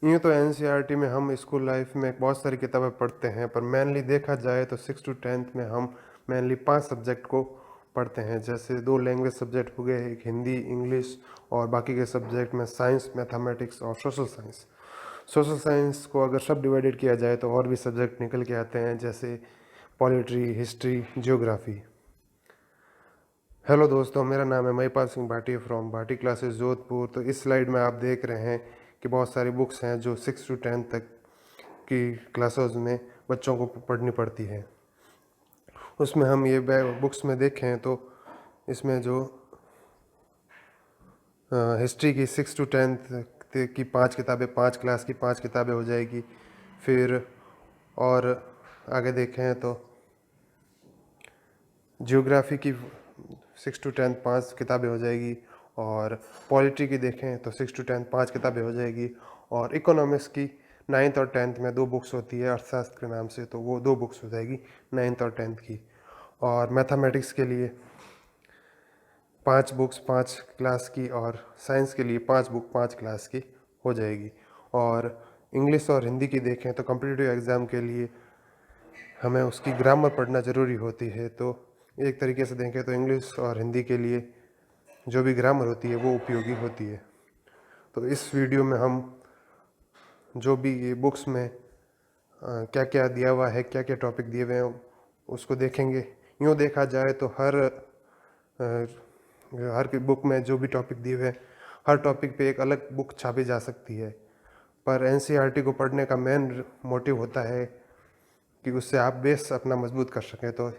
यूँ तो एनसीईआरटी में हम स्कूल लाइफ में बहुत सारी किताबें पढ़ते हैं, पर मेनली देखा जाए तो 6 टू 10th में हम मेनली 5 सब्जेक्ट को पढ़ते हैं। जैसे 2 लैंग्वेज सब्जेक्ट हो गए, एक हिंदी, इंग्लिश, और बाकी के सब्जेक्ट में साइंस, मैथमेटिक्स और सोशल साइंस। सोशल साइंस को अगर सब डिवाइडेड किया जाए तो और भी सब्जेक्ट निकल के आते हैं, जैसे पॉलिट्री, हिस्ट्री, जियोग्राफी। हेलो दोस्तों, मेरा नाम है महिपाल सिंह भाटी फ्रॉम भाटी क्लासेस जोधपुर। तो इस स्लाइड में आप देख रहे हैं कि बहुत सारी बुक्स हैं जो 6 टू 10 तक की क्लासेस में बच्चों को पढ़नी पड़ती है। उसमें हम ये बुक्स में देखें तो इसमें जो हिस्ट्री की 6 टू 10 की 5 किताबें, 5 क्लास की 5 किताबें हो जाएगी। फिर और आगे देखें तो जियोग्राफी की 6 टू 10 5 किताबें हो जाएगी, और पॉलिटी की देखें तो 6 टू 10 5 किताबें हो जाएगी, और इकोनॉमिक्स की 9th और 10th में 2 बुक्स होती है अर्थशास्त्र के नाम से, तो वो 2 बुक्स हो जाएगी 9th और 10th की। और मैथमेटिक्स के लिए 5 बुक्स 5 क्लास की, और साइंस के लिए 5 बुक 5 क्लास की हो जाएगी। और इंग्लिश और हिंदी की देखें तो कॉम्पिटिटिव एग्ज़ाम के लिए हमें उसकी ग्रामर पढ़ना ज़रूरी होती है। तो एक तरीके से देखें तो इंग्लिश और हिंदी के लिए जो भी ग्रामर होती है वो उपयोगी होती है। तो इस वीडियो में हम जो भी ये बुक्स में क्या क्या दिया हुआ है, क्या क्या टॉपिक दिए हुए हैं, उसको देखेंगे। यूँ देखा जाए तो हर की बुक में जो भी टॉपिक दिए हुए हैं, हर टॉपिक पे एक अलग बुक छापी जा सकती है, पर एनसीईआरटी को पढ़ने का मेन मोटिव होता है कि उससे आप बेस अपना मजबूत कर सकें। तो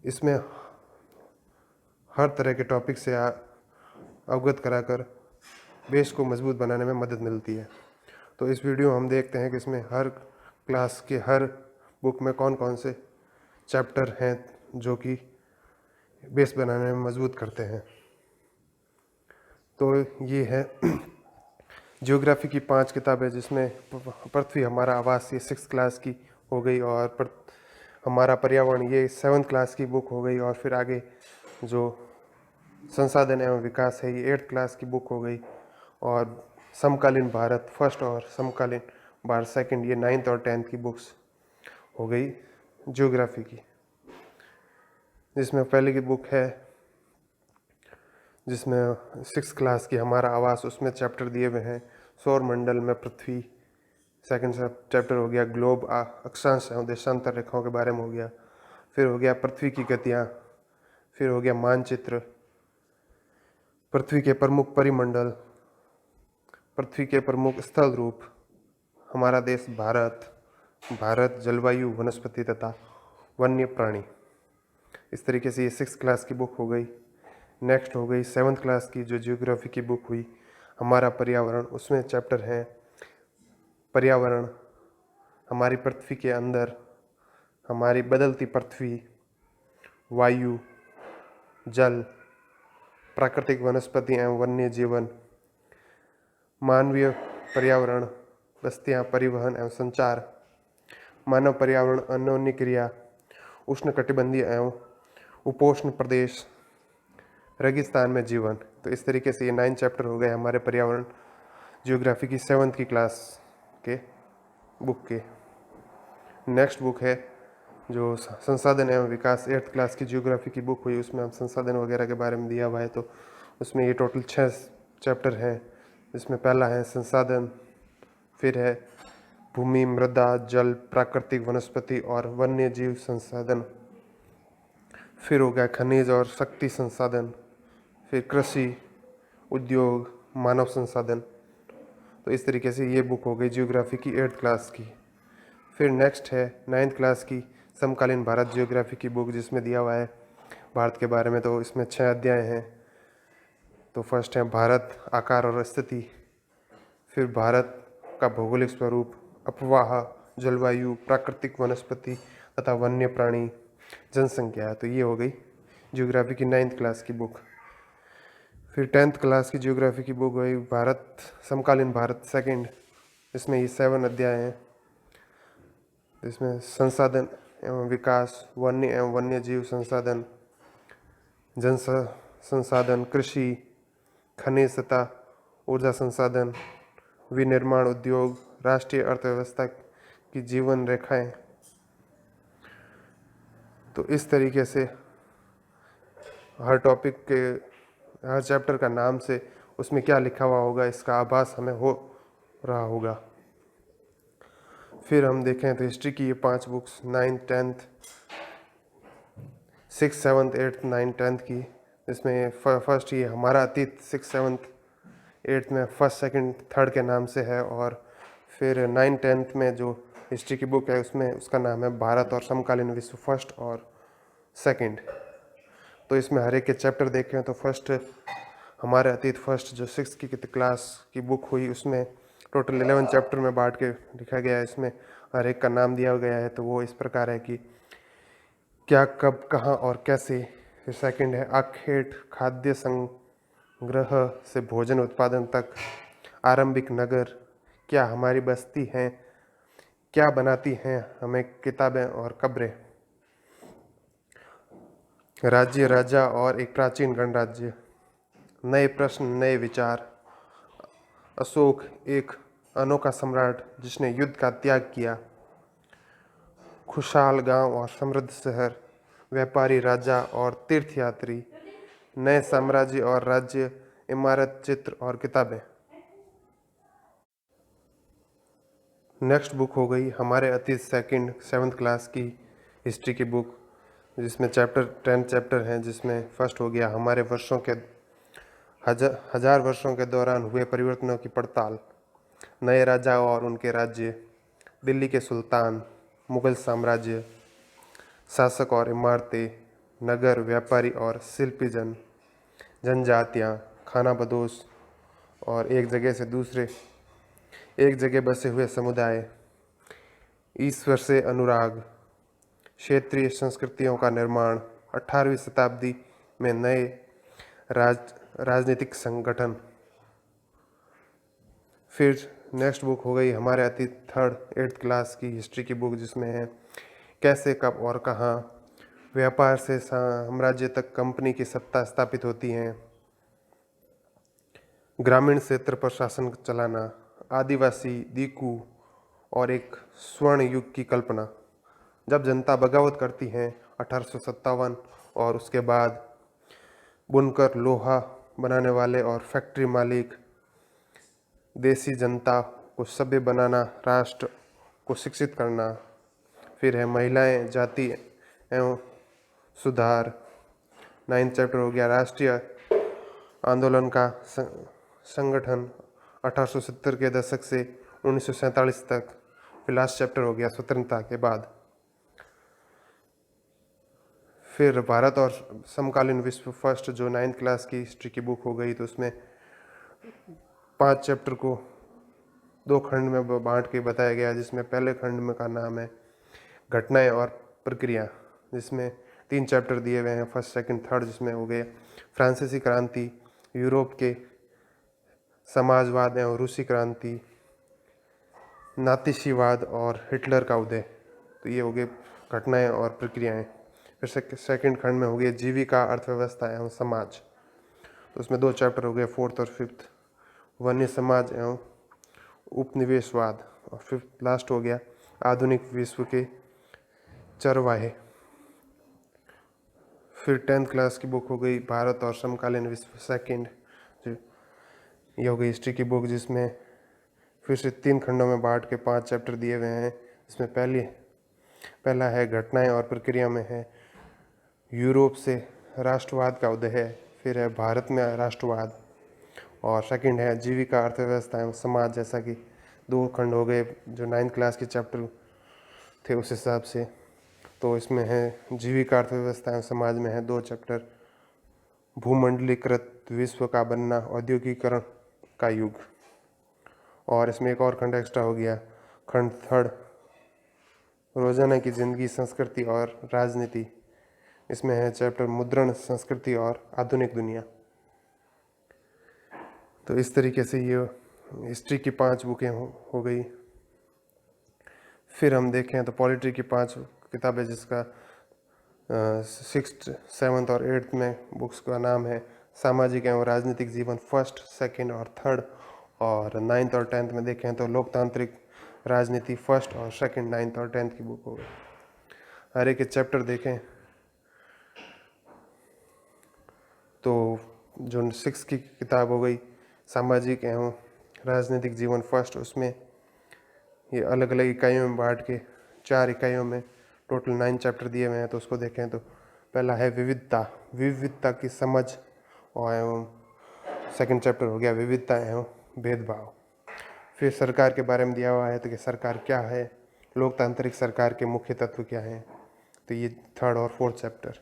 इसमें हर तरह के टॉपिक से अवगत कराकर बेस को मजबूत बनाने में मदद मिलती है। तो इस वीडियो में हम देखते हैं कि इसमें हर क्लास के हर बुक में कौन कौन से चैप्टर हैं जो कि बेस बनाने में मजबूत करते हैं। तो ये है जियोग्राफी की 5 किताबें, जिसमें पृथ्वी हमारा आवास ये 6th क्लास की हो गई, और हमारा पर्यावरण ये 7th क्लास की बुक हो गई, और फिर आगे जो संसाधन एवं विकास है ये 8th क्लास की बुक हो गई, और समकालीन भारत फर्स्ट और समकालीन भारत सेकंड ये 9th और 10th की बुक्स हो गई जियोग्राफी की। जिसमें पहले की बुक है जिसमें 6th क्लास की हमारा आवास, उसमें चैप्टर दिए हुए हैं सौर मंडल में पृथ्वी। सेकंड चैप्टर हो गया ग्लोब, अक्षांश एवं देशांतर रेखाओं के बारे में हो गया। फिर हो गया पृथ्वी की गतियाँ। फिर हो गया मानचित्र, पृथ्वी के प्रमुख परिमंडल, पृथ्वी के प्रमुख स्थल रूप, हमारा देश भारत, भारत जलवायु, वनस्पति तथा वन्य प्राणी। इस तरीके से ये 6th क्लास की बुक हो गई। नेक्स्ट हो गई 7th क्लास की जो जियोग्राफी की बुक हुई हमारा पर्यावरण। उसमें चैप्टर हैं पर्यावरण, हमारी पृथ्वी के अंदर, हमारी बदलती पृथ्वी, वायु, जल, प्राकृतिक वनस्पति एवं वन्य जीवन, मानवीय पर्यावरण, बस्तियाँ, परिवहन एवं संचार, मानव पर्यावरण अन्योन्य क्रिया, उष्णकटिबंधीय एवं उपोष्ण प्रदेश, रेगिस्तान में जीवन। तो इस तरीके से ये 9 चैप्टर हो गए हमारे पर्यावरण जियोग्राफी की 7th की क्लास के बुक के। नेक्स्ट बुक है जो संसाधन एवं विकास 8th क्लास की जियोग्राफी की बुक हुई। उसमें हम संसाधन वगैरह के बारे में दिया हुआ है। तो उसमें ये टोटल 6 चैप्टर हैं। इसमें पहला है संसाधन, फिर है भूमि, मृदा, जल, प्राकृतिक वनस्पति और वन्य जीव संसाधन, फिर हो गया खनिज और शक्ति संसाधन, फिर कृषि, उद्योग, मानव संसाधन। तो इस तरीके से ये बुक हो गई जियोग्राफी की 8th क्लास की। फिर नेक्स्ट है 9th क्लास की समकालीन भारत जियोग्राफी की बुक, जिसमें दिया हुआ है भारत के बारे में। तो इसमें 6 अध्याय हैं। तो फर्स्ट है भारत, आकार और स्थिति, फिर भारत का भौगोलिक स्वरूप, अफवाह, जलवायु, प्राकृतिक वनस्पति तथा वन्य प्राणी, जनसंख्या। तो ये हो गई जियोग्राफी की 9th क्लास की बुक। फिर 10th क्लास की जियोग्राफी की बुक हुई भारत, समकालीन भारत सेकंड। इसमें ये 7 अध्याय हैं। इसमें संसाधन एवं विकास, वन्य एवं वन्य जीव संसाधन, जन संसाधन, कृषि, खनिज तथा ऊर्जा संसाधन, विनिर्माण उद्योग, राष्ट्रीय अर्थव्यवस्था की जीवन रेखाएं। तो इस तरीके से हर टॉपिक के, हर चैप्टर का नाम से उसमें क्या लिखा हुआ होगा इसका आभास हमें हो रहा होगा। फिर हम देखें तो हिस्ट्री की ये 5 books 9th 10th 6th 7th 8th 9th 10th की, इसमें फर्स्ट ये हमारा अतीत 6th 7th 8th में फर्स्ट सेकंड थर्ड के नाम से है, और फिर 9th 10th में जो हिस्ट्री की बुक है उसमें उसका नाम है भारत और समकालीन विश्व फर्स्ट और सेकंड। तो इसमें हर एक के चैप्टर देखें तो फर्स्ट हमारे अतीत फर्स्ट जो 6th की क्लास की बुक हुई उसमें टोटल 11 चैप्टर में बांट के लिखा गया है। इसमें हर एक का नाम दिया गया है, तो वो इस प्रकार है कि क्या, कब, कहाँ और कैसे। फिर सेकंड है आखेट, खाद्य संग्रह से भोजन उत्पादन तक, आरंभिक नगर, क्या हमारी बस्ती हैं, क्या बनाती हैं हमें किताबें और कब्रें, राज्य, राजा और एक प्राचीन गणराज्य, नए प्रश्न, नए विचार, अशोक एक अनोखा सम्राट जिसने युद्ध का त्याग किया, खुशहाल गांव और समृद्ध शहर, व्यापारी, राजा और तीर्थयात्री, नए साम्राज्य और राज्य, इमारत, चित्र और किताबें। नेक्स्ट बुक हो गई हमारे अतीत सेकंड 7th क्लास की हिस्ट्री की बुक, जिसमें 10 चैप्टर हैं, जिसमें फर्स्ट हो गया हमारे वर्षों के हजार वर्षों के दौरान हुए परिवर्तनों की पड़ताल, नए राजा और उनके राज्य, दिल्ली के सुल्तान, मुगल साम्राज्य, शासक और इमारतें, नगर, व्यापारी और शिल्पी जन, जनजातियाँ, खाना बदोश और एक जगह से दूसरे एक जगह बसे हुए समुदाय, ईश्वर से अनुराग, क्षेत्रीय संस्कृतियों का निर्माण, 18वीं शताब्दी में नए राजनीतिक संगठन। फिर नेक्स्ट बुक हो गई हमारे अतीत 8th क्लास की हिस्ट्री की बुक, जिसमें है कैसे, कब और कहाँ, व्यापार से साम्राज्य तक कंपनी की सत्ता स्थापित होती है, ग्रामीण क्षेत्र पर शासन चलाना, आदिवासी, दीकू और एक स्वर्ण युग की कल्पना, जब जनता बगावत करती है 1857, और उसके बाद बुनकर, लोहा बनाने वाले और फैक्ट्री मालिक, देसी जनता को सभ्य बनाना, राष्ट्र को शिक्षित करना। फिर है महिलाएं, जाति एवं सुधार। 9th चैप्टर हो गया राष्ट्रीय आंदोलन का संगठन 1870 के दशक से 1947 तक। फिर लास्ट चैप्टर हो गया स्वतंत्रता के बाद। फिर भारत और समकालीन विश्व फर्स्ट जो 9th क्लास की हिस्ट्री की बुक हो गई, तो उसमें 5 चैप्टर को 2 खंड में बांट के बताया गया, जिसमें पहले खंड में का नाम है घटनाएं और प्रक्रिया, जिसमें 3 चैप्टर दिए हुए हैं, फर्स्ट सेकंड थर्ड, जिसमें हो गए फ्रांसीसी क्रांति, यूरोप के समाजवाद एवं रूसी क्रांति, नातीशीवाद और हिटलर का उदय। तो ये हो गए घटनाएं और प्रक्रियाएं। फिर सेकंड खंड में हो गए जीविका, अर्थव्यवस्था एवं समाज, तो उसमें 2 चैप्टर हो गए 4th और 5th, वन्य समाज एवं उपनिवेशवाद। और फिर लास्ट हो गया आधुनिक विश्व के चरवाहे। फिर 10th क्लास की बुक हो गई भारत और समकालीन विश्व सेकंड, ये हो गई हिस्ट्री की बुक, जिसमें फिर से 3 खंडों में बांट के 5 चैप्टर दिए हुए हैं। इसमें पहला है घटनाएं और प्रक्रिया में है यूरोप से राष्ट्रवाद का उदय है, फिर है भारत में राष्ट्रवाद, और सेकंड है जीविका, अर्थव्यवस्था एवं समाज। जैसा कि 2 खंड हो गए जो 9th क्लास के चैप्टर थे उस हिसाब से। तो इसमें है जीविका, अर्थव्यवस्था एवं समाज में है 2 चैप्टर, भूमंडलीकृत विश्व का बनना, औद्योगिकरण का युग। और इसमें एक और खंड एक्स्ट्रा हो गया, खंड थर्ड, रोजाना की जिंदगी, संस्कृति और राजनीति। इसमें है चैप्टर मुद्रण, संस्कृति और आधुनिक दुनिया। तो इस तरीके से ये हिस्ट्री की 5 बुकें हो गई। फिर हम देखें तो पॉलिट्री की 5 किताबें, जिसका 6th 7th और 8th में बुक्स का नाम है सामाजिक एवं राजनीतिक जीवन फर्स्ट, सेकंड और थर्ड, और 9th और 10th में देखें तो लोकतांत्रिक राजनीति फर्स्ट और सेकंड 9th और 10th की बुक हो गई। हर एक चैप्टर देखें तो जो 6 की किताब हो गई सामाजिक एवं राजनीतिक जीवन फर्स्ट, उसमें ये अलग अलग इकाइयों में बांट के 4 इकाइयों में टोटल 9 चैप्टर दिए हुए हैं। तो उसको देखें तो पहला है विविधता की समझ, और एवं सेकंड चैप्टर हो गया विविधता एवं भेदभाव। फिर सरकार के बारे में दिया हुआ है तो कि सरकार क्या है, लोकतांत्रिक सरकार के मुख्य तत्व क्या हैं, तो ये थर्ड और फोर्थ चैप्टर।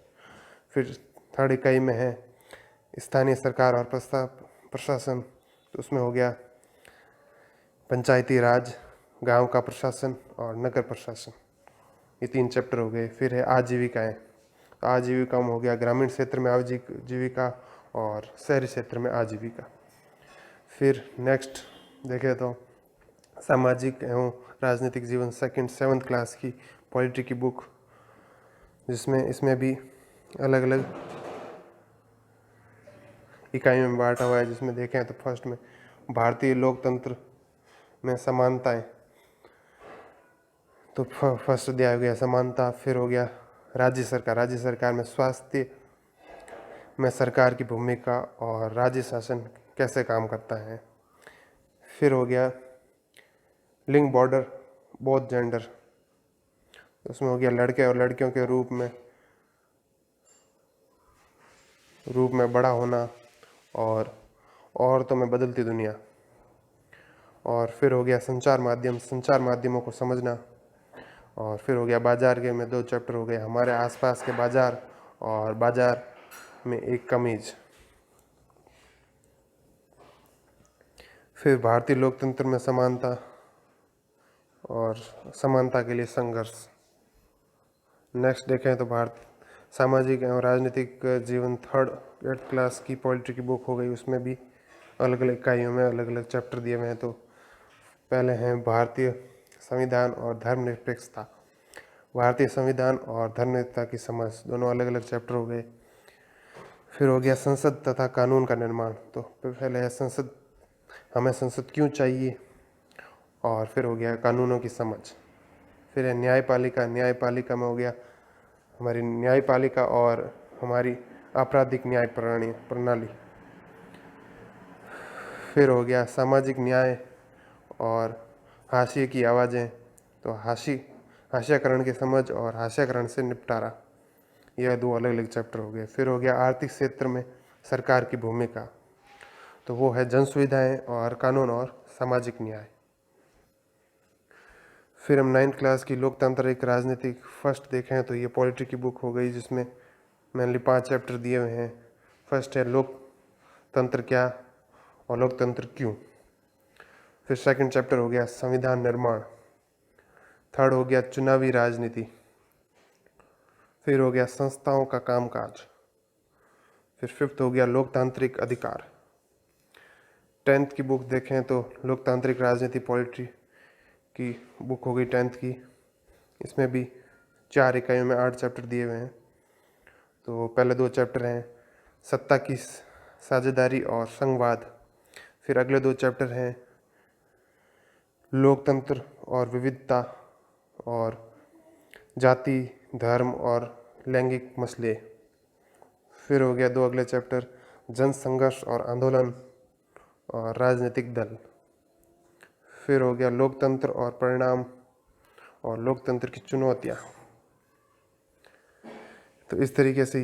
फिर थर्ड इकाई में है स्थानीय सरकार और प्रशासन, तो उसमें हो गया पंचायती राज, गांव का प्रशासन और नगर प्रशासन, ये 3 चैप्टर हो गए। फिर है आजीविकाएं, तो आजीविका में हो गया ग्रामीण क्षेत्र में आजीविका और शहरी क्षेत्र में आजीविका। फिर नेक्स्ट देखें तो सामाजिक एवं राजनीतिक जीवन सेकंड 7th क्लास की पॉलिटी की बुक, जिसमें इसमें भी अलग अलग इकाइयों में बांटा हुआ है। जिसमें देखें तो फर्स्ट में भारतीय लोकतंत्र में समानताएं, तो फर्स्ट दिया गया समानता। फिर हो गया राज्य सरकार में स्वास्थ्य में सरकार की भूमिका और राज्य शासन कैसे काम करता है। फिर हो गया लिंग बॉर्डर बोथ जेंडर, उसमें हो गया लड़के और लड़कियों के रूप में बड़ा होना और औरतों में बदलती दुनिया। और फिर हो गया संचार माध्यमों को समझना। और फिर हो गया बाजार के में 2 चैप्टर हो गए, हमारे आसपास के बाजार और बाजार में एक कमीज। फिर भारतीय लोकतंत्र में समानता और समानता के लिए संघर्ष। नेक्स्ट देखें तो भारत सामाजिक एवं राजनीतिक जीवन थर्ड 8th क्लास की पॉलिटी की बुक हो गई, उसमें भी अलग अलग इकाइयों में अलग अलग चैप्टर दिए हुए हैं। तो पहले हैं भारतीय संविधान और धर्मनिरपेक्षता, भारतीय संविधान और धर्मनिरपेक्षता की समझ, दोनों अलग अलग चैप्टर हो गए। फिर हो गया संसद तथा कानून का निर्माण, तो पहले है संसद, हमें संसद क्यों चाहिए, और फिर हो गया कानूनों की समझ। फिर है न्यायपालिका में हो गया हमारी न्यायपालिका और हमारी आपराधिक न्याय प्रणाली। फिर हो गया सामाजिक न्याय और हाशिए की आवाज़ें, तो हाशियाकरण की समझ और हाशियाकरण से निपटारा, यह 2 अलग अलग चैप्टर हो गए। फिर हो गया आर्थिक क्षेत्र में सरकार की भूमिका, तो वो है जन सुविधाएं और कानून और सामाजिक न्याय। फिर हम 9th क्लास की लोकतांत्रिक राजनीतिक फर्स्ट देखें तो ये पॉलिटी की बुक हो गई, जिसमें मेनली 5 चैप्टर दिए हुए हैं। फर्स्ट है लोकतंत्र क्या और लोकतंत्र क्यों। फिर सेकंड चैप्टर हो गया संविधान निर्माण। थर्ड हो गया चुनावी राजनीति। फिर हो गया संस्थाओं का कामकाज। फिर फिफ्थ हो गया लोकतांत्रिक अधिकार। 10th की बुक देखें तो लोकतांत्रिक राजनीति पॉलिटी की बुक हो गई 10th की, इसमें भी 4 इकाइयों में 8 चैप्टर दिए हुए हैं। तो पहले 2 चैप्टर हैं सत्ता की साझेदारी और संघवाद। फिर अगले 2 चैप्टर हैं लोकतंत्र और विविधता और जाति धर्म और लैंगिक मसले। फिर हो गया 2 अगले चैप्टर जन संघर्ष और आंदोलन और राजनीतिक दल। फिर हो गया लोकतंत्र और परिणाम और लोकतंत्र की चुनौतियाँ। तो इस तरीके से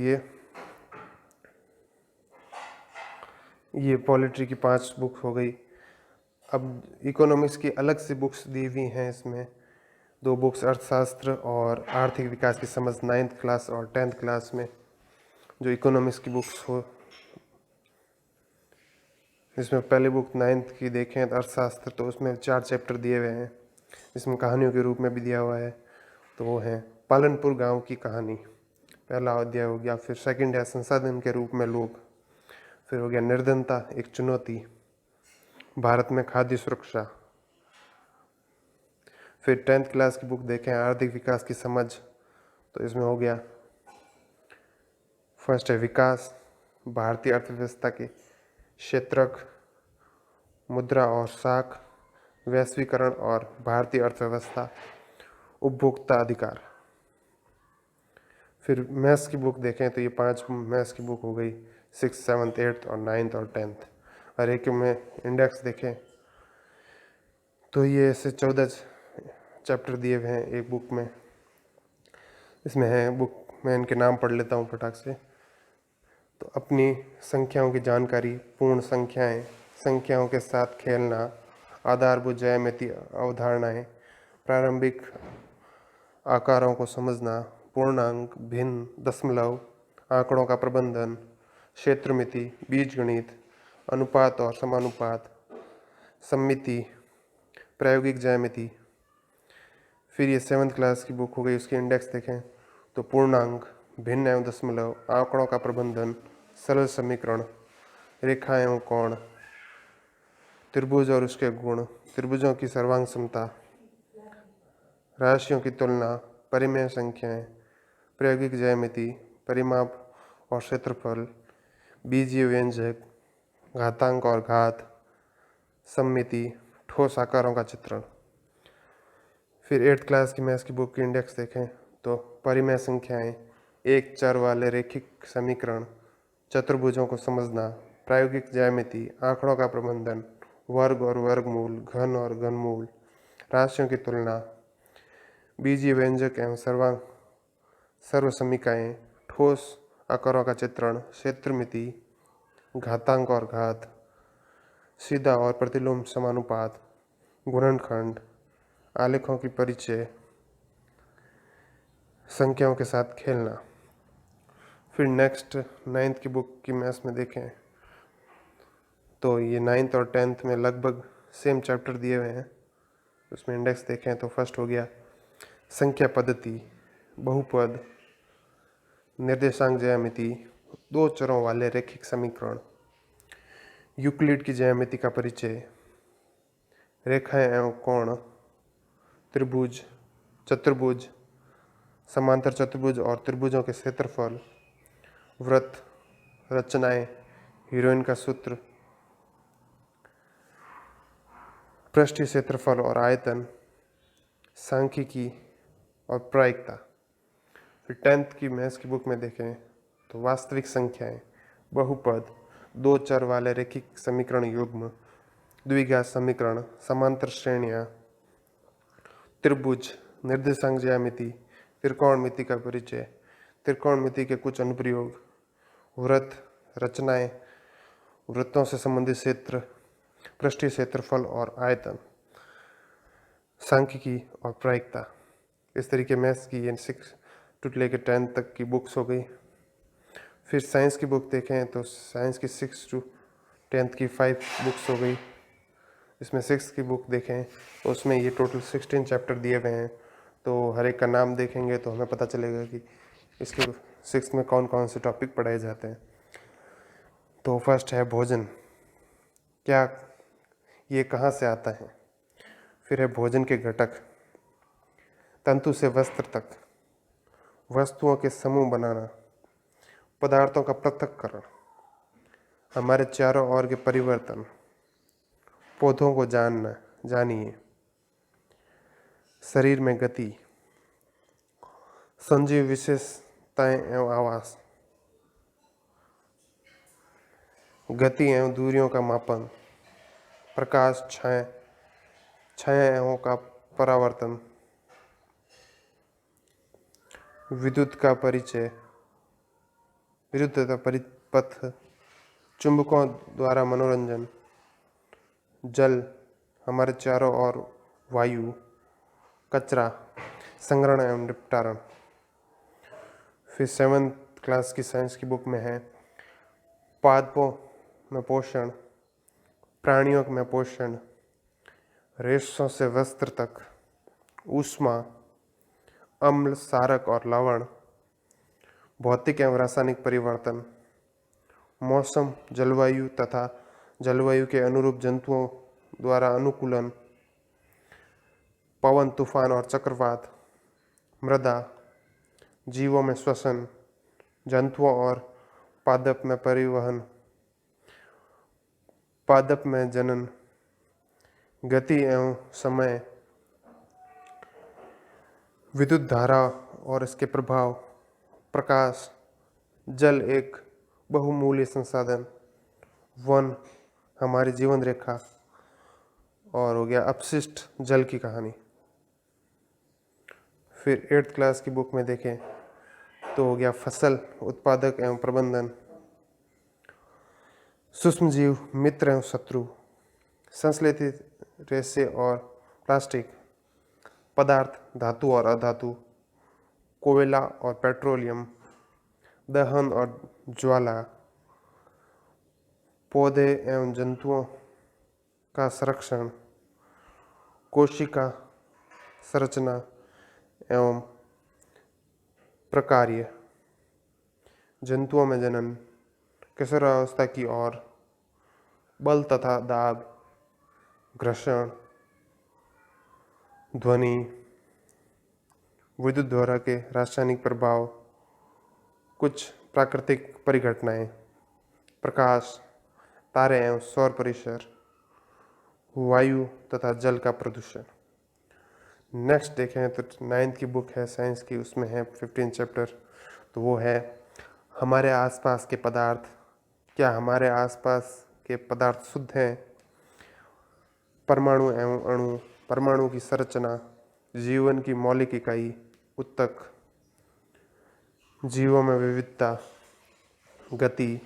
ये पॉलिटी की 5 बुक हो गई। अब इकोनॉमिक्स की अलग से बुक्स दी हुई हैं, इसमें 2 बुक्स अर्थशास्त्र और आर्थिक विकास की समझ 9th क्लास और 10th क्लास में जो इकोनॉमिक्स की बुक्स हो, इसमें पहले बुक 9th की देखें तो अर्थशास्त्र, तो उसमें 4 चैप्टर दिए हुए हैं, इसमें कहानियों के रूप में भी दिया हुआ है। तो वो है पालनपुर गांव की कहानी, पहला अध्याय हो गया। फिर सेकंड है संसाधन के रूप में लोग। फिर हो गया निर्धनता एक चुनौती, भारत में खाद्य सुरक्षा। फिर 10th क्लास की बुक देखें आर्थिक विकास की समझ, तो इसमें हो गया फर्स्ट है विकास, भारतीय अर्थव्यवस्था के क्षेत्रक मुद्रा और साख, वैश्वीकरण और भारतीय अर्थव्यवस्था, उपभोक्ता अधिकार। फिर मैथ्स की बुक देखें तो ये 5 मैथ्स की बुक हो गई, 6th 7th 8th और 9th और 10th। और एक में इंडेक्स देखें तो ये ऐसे 14 चैप्टर दिए हुए हैं एक बुक में। इसमें है बुक, मैं इनके नाम पढ़ लेता हूँ फटाक से। तो अपनी संख्याओं की जानकारी, पूर्ण संख्याएं, संख्याओं के साथ खेलना, आधारभूत ज्यामिति अवधारणाएं, प्रारंभिक आकारों को समझना, पूर्णांक, भिन्न, दशमलव, आंकड़ों का प्रबंधन, क्षेत्रमिति, बीजगणित, अनुपात और समानुपात, सममिति, प्रायोगिक ज्यामिति। फिर ये 7th क्लास की बुक हो गई, उसकी इंडेक्स देखें तो पूर्णांक, भिन्न एवं दशमलव, आंकड़ों का प्रबंधन, सरल समीकरण, रेखा एवं कोण, त्रिभुज और उसके गुण, त्रिभुजों की सर्वांग क्षमता, राशियों की तुलना, परिमेय संख्याएं, प्रायोगिक ज्यामिति, परिमाप और क्षेत्रफल, बीजीय व्यंजक, घातांक और घात, सममिति, ठोस आकारों का चित्रण। फिर 8th क्लास की मैथ्स की बुक की इंडेक्स देखें तो परिमेय संख्याएं, एक चर वाले रैखिक समीकरण, चतुर्भुजों को समझना, प्रायोगिक ज्यामिति, आंकड़ों का प्रबंधन, वर्ग और वर्गमूल, घन और घनमूल, राशियों की तुलना, बीजीय व्यंजक एवं सर्वसमीकाएं, ठोस आकारों का चित्रण, क्षेत्रमिति, घातांक और घात, सीधा और प्रतिलोम समानुपात, गुणनखंड, आलेखों की परिचय, संख्याओं के साथ खेलना। फिर नेक्स्ट 9th की बुक की मैथ्स में देखें तो ये 9th और 10th में लगभग सेम चैप्टर दिए हुए हैं। उसमें इंडेक्स देखें तो फर्स्ट हो गया संख्या पद्धति, बहुपद, निर्देशांक ज्यामिति, दो चरों वाले रैखिक समीकरण, यूक्लिड की ज्यामिति का परिचय, रेखाएं एवं कोण, त्रिभुज, चतुर्भुज, समांतर चतुर्भुज और त्रिभुजों के क्षेत्रफल, वृत्त, रचनाएं, हीरोइन का सूत्र, पृष्ठीय क्षेत्रफल और आयतन, सांख्यिकी और प्रायिकता। फिर 10th की मैथ्स की बुक में देखें तो वास्तविक संख्याएं, बहुपद, दो चर वाले रैखिक समीकरण युग्म, द्विघात समीकरण, समांतर श्रेणियां, त्रिभुज, निर्देशांक ज्यामिति, त्रिकोणमिति का परिचय, त्रिकोणमिति के कुछ अनुप्रयोग, वृत्त, रचनाएं, वृत्तों से संबंधित क्षेत्र, पृष्ठीय क्षेत्रफल और आयतन, सांख्यिकी और प्रायिकता। इस तरीके मैथ्स की ये 6 to लेकर 10 तक की बुक्स हो गई। फिर साइंस की बुक देखें तो साइंस की 6 to 10 की 5 बुक्स हो गई। इसमें 6 की बुक देखें तो उसमें ये टोटल 16 चैप्टर दिए हुए हैं। तो हर एक का नाम देखेंगे तो हमें पता चलेगा कि इसके 6 में कौन कौन से टॉपिक पढ़ाए जाते हैं। तो फर्स्ट है भोजन, क्या ये कहाँ से आता है। फिर है भोजन के घटक, तंतु से वस्त्र तक, वस्तुओं के समूह बनाना, पदार्थों का पृथक्करण, हमारे चारों ओर के परिवर्तन, पौधों को जानना जानिए, शरीर में गति, संजीव विशेषताएं एवं आवास, गति एवं दूरियों का मापन, प्रकाश, छाया, छाया एवं का परावर्तन, विद्युत का परिचय, विद्युत तथा परिपथ, चुंबकों द्वारा मनोरंजन, जल, हमारे चारों ओर वायु, कचरा, संग्रहण एवं निपटारण। फिर 7th क्लास की साइंस की बुक में है पादपों में पोषण, प्राणियों में पोषण, रेशों से वस्त्र तक, ऊष्मा, अम्ल, सारक और लवण, भौतिक एवं रासायनिक परिवर्तन, मौसम, जलवायु तथा जलवायु के अनुरूप जंतुओं द्वारा अनुकूलन, पवन, तूफान और चक्रवात, मृदा, जीवों में श्वसन, जंतुओं और पादप में परिवहन, पादप में जनन, गति एवं समय, विद्युत धारा और इसके प्रभाव, प्रकाश, जल एक बहुमूल्य संसाधन, वन हमारी जीवन रेखा, और हो गया अपशिष्ट जल की कहानी। फिर 8th क्लास की बुक में देखें तो हो गया फसल उत्पादक एवं प्रबंधन, सूक्ष्म जीव मित्र एवं शत्रु, संश्लेषित रेशे और प्लास्टिक, पदार्थ धातु और अधातु, कोयला और पेट्रोलियम, दहन और ज्वाला, पौधे एवं जंतुओं का संरक्षण, कोशिका संरचना एवं प्रकार्य, जंतुओं में जनन, किशोरावस्था की ओर, बल तथा दाब, घर्षण, ध्वनि, विद्युत धारा के रासायनिक प्रभाव, कुछ प्राकृतिक परिघटनाएं, प्रकाश, तारे एवं सौर परिसर, वायु तथा जल का प्रदूषण। नेक्स्ट देखें तो 9th की बुक है साइंस की, उसमें है 15 चैप्टर, तो वो है हमारे आसपास के पदार्थ। क्या हमारे आसपास के पदार्थ शुद्ध हैं? परमाणु एवं अणु, परमाणु की संरचना, जीवन की मौलिक इकाई, ऊतक, जीवों में विविधता, गति,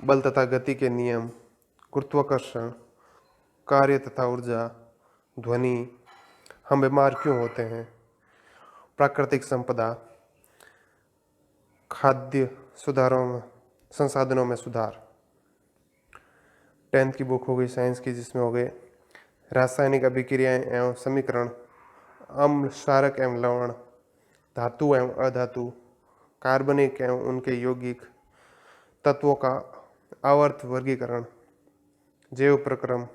बल तथा गति के नियम, गुरुत्वाकर्षण, कार्य तथा ऊर्जा, ध्वनि, हम बीमार क्यों होते हैं, प्राकृतिक संपदा, खाद्य सुधारों में संसाधनों में सुधार। 10th की बुक हो गई साइंस की, जिसमें हो गए रासायनिक अभिक्रियाएं एवं समीकरण, अम्ल क्षारक एवं लवण, धातु एवं अधातु, कार्बनिक एवं उनके यौगिक, तत्वों का आवर्त वर्गीकरण, जैव प्रक्रम,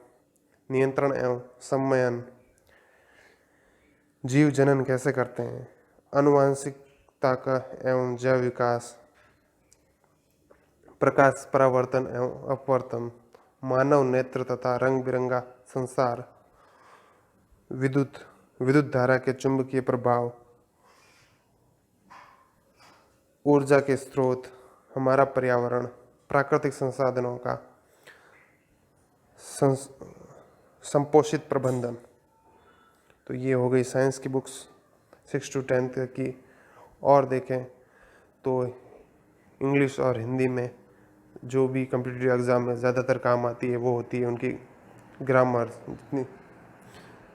नियंत्रण एवं सम्मयन, जीव जनन कैसे करते हैं, आनुवांशिकता का एवं जैव विकास, प्रकाश परावर्तन एवं अपवर्तन, मानव नेत्र तथा रंग बिरंगा संसार, विद्युत धारा के चुंबकीय प्रभाव, ऊर्जा के स्रोत, हमारा पर्यावरण, प्राकृतिक संसाधनों का संपोषित प्रबंधन। तो ये हो गई साइंस की बुक्स 6 to 10 की। और देखें तो इंग्लिश और हिंदी में जो भी कम्पिटिटिव एग्ज़ाम में ज़्यादातर काम आती है वो होती है उनकी ग्रामर जितनी,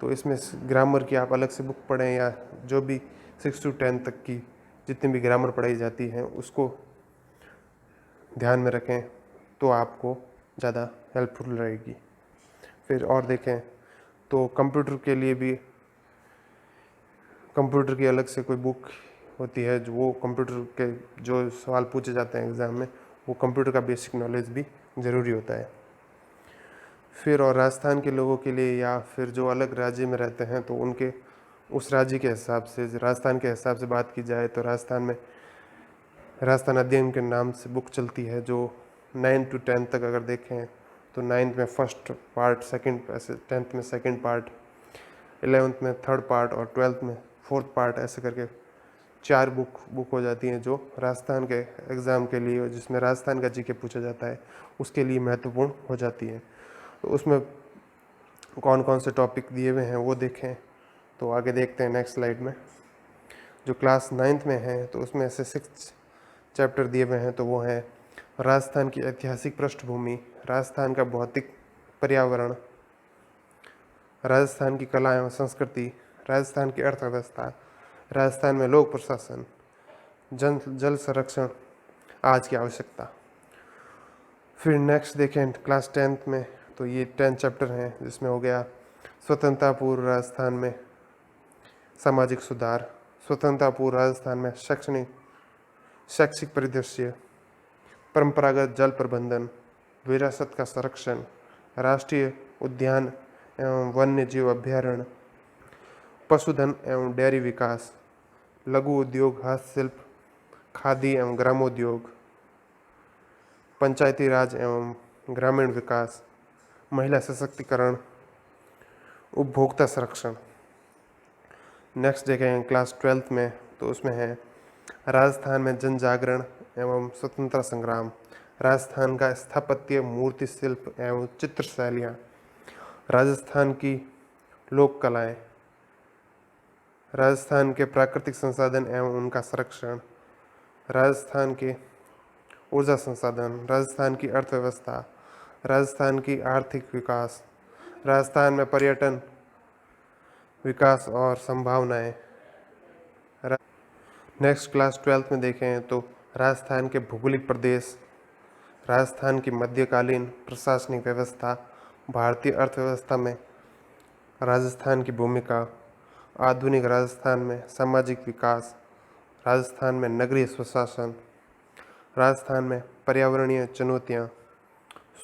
तो इसमें ग्रामर की आप अलग से बुक पढ़ें या जो भी 6 to 10 तक की जितनी भी ग्रामर पढ़ाई जाती है उसको ध्यान में रखें तो आपको ज़्यादा हेल्पफुल रहेगी। फिर और देखें तो कंप्यूटर के लिए भी कंप्यूटर की अलग से कोई बुक होती है, जो वो कंप्यूटर के जो सवाल पूछे जाते हैं एग्ज़ाम में, वो कंप्यूटर का बेसिक नॉलेज भी ज़रूरी होता है। फिर और राजस्थान के लोगों के लिए या फिर जो अलग राज्य में रहते हैं तो उनके उस राज्य के हिसाब से, राजस्थान के हिसाब से बात की जाए तो राजस्थान में राजस्थान अध्ययन के नाम से बुक चलती है, जो 9 to 10 तक अगर देखें तो 9th में फर्स्ट पार्ट, सेकंड ऐसे 10th में सेकंड पार्ट, 11th में थर्ड पार्ट और 12th में फोर्थ पार्ट, ऐसे करके 4 बुक हो जाती हैं जो राजस्थान के एग्ज़ाम के लिए, जिसमें राजस्थान का जीके पूछा जाता है, उसके लिए महत्वपूर्ण हो जाती है। तो उसमें कौन कौन से टॉपिक दिए हुए हैं वो देखें। तो आगे देखते हैं नेक्स्ट स्लाइड में। जो क्लास 9th में है तो उसमें से 6 चैप्टर दिए हुए हैं, तो वो हैं राजस्थान की ऐतिहासिक पृष्ठभूमि, राजस्थान का भौतिक पर्यावरण, राजस्थान की कला एवं संस्कृति, राजस्थान की अर्थव्यवस्था, राजस्थान में लोक प्रशासन, जल संरक्षण, आज की आवश्यकता। फिर नेक्स्ट देखें क्लास 10th में तो ये 10 चैप्टर हैं, जिसमें हो गया स्वतंत्रता पूर्व राजस्थान में सामाजिक सुधार, स्वतंत्रता पूर्व राजस्थान में शैक्षिक परिदृश्य, परंपरागत जल प्रबंधन, विरासत का संरक्षण, राष्ट्रीय उद्यान एवं वन्य जीव अभ्यारण्य, पशुधन एवं डेयरी विकास, लघु उद्योग, हस्तशिल्प, खादी एवं ग्रामोद्योग, पंचायती राज एवं ग्रामीण विकास, महिला सशक्तिकरण, उपभोक्ता संरक्षण। नेक्स्ट देखें क्लास 12th में, तो उसमें है राजस्थान में जन जागरण एवं स्वतंत्रता संग्राम, राजस्थान का स्थापत्य, मूर्ति शिल्प एवं चित्र शैलियाँ, राजस्थान की लोक कलाएँ, राजस्थान के प्राकृतिक संसाधन एवं उनका संरक्षण, राजस्थान के ऊर्जा संसाधन, राजस्थान की अर्थव्यवस्था, राजस्थान की आर्थिक विकास, राजस्थान में पर्यटन विकास और संभावनाएं। नेक्स्ट क्लास 12th में देखें तो राजस्थान के भौगोलिक प्रदेश, राजस्थान की मध्यकालीन प्रशासनिक व्यवस्था, भारतीय अर्थव्यवस्था में राजस्थान की भूमिका, आधुनिक राजस्थान में सामाजिक विकास, राजस्थान में नगरीय स्वशासन, राजस्थान में पर्यावरणीय चुनौतियाँ,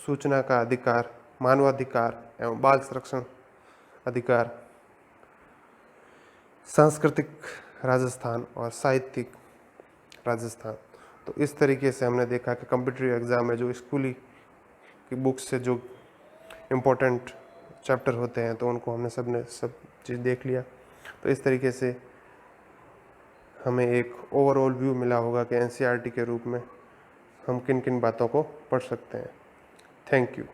सूचना का अधिकार, मानवाधिकार एवं बाल संरक्षण अधिकार, सांस्कृतिक राजस्थान और साहित्यिक राजस्थान। तो इस तरीके से हमने देखा कि कॉम्पिटिटिव एग्ज़ाम में जो स्कूली की बुक्स से जो इम्पोर्टेंट चैप्टर होते हैं, तो उनको हमने सब चीज़ देख लिया। तो इस तरीके से हमें एक ओवरऑल व्यू मिला होगा कि एनसीईआरटी के रूप में हम किन किन बातों को पढ़ सकते हैं। Thank you.